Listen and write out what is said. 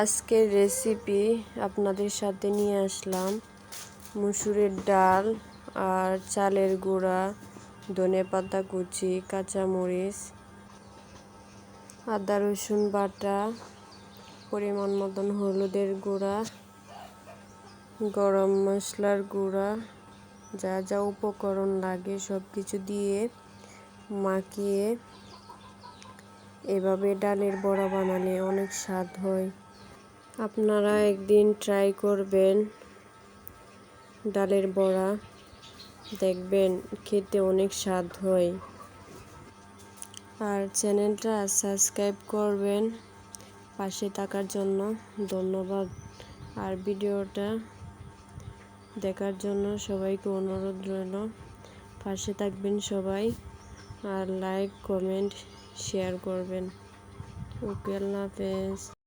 আজকের রেসিপি আপনাদের সাথে নিয়ে আসলাম মসুরের ডাল আর চালের গুঁড়া, ধনেপাতা কুচি, কাঁচামরিচ, আদা রসুন বাটা, পরিমাণ মতন হলুদের গুঁড়া, গরম মশলার গুঁড়া, যা যা উপকরণ লাগে সব কিছু দিয়ে মাখিয়ে এভাবে ডালের বড়া বানালে অনেক স্বাদ হয়। আপনারা একদিন ট্রাই করবেন ডালের বড়া, দেখবেন খেতে অনেক স্বাদ হয়। আর চ্যানেলটা সাবস্ক্রাইব করবেন। পাশে থাকার জন্য ধন্যবাদ। আর ভিডিওটা দেখার জন্য সবাইকে অনুরোধ রইল, পাশে থাকবেন সবাই। আর লাইক, কমেন্ট, শেয়ার করবেন। ওকে, আল্লাহ হাফেজ।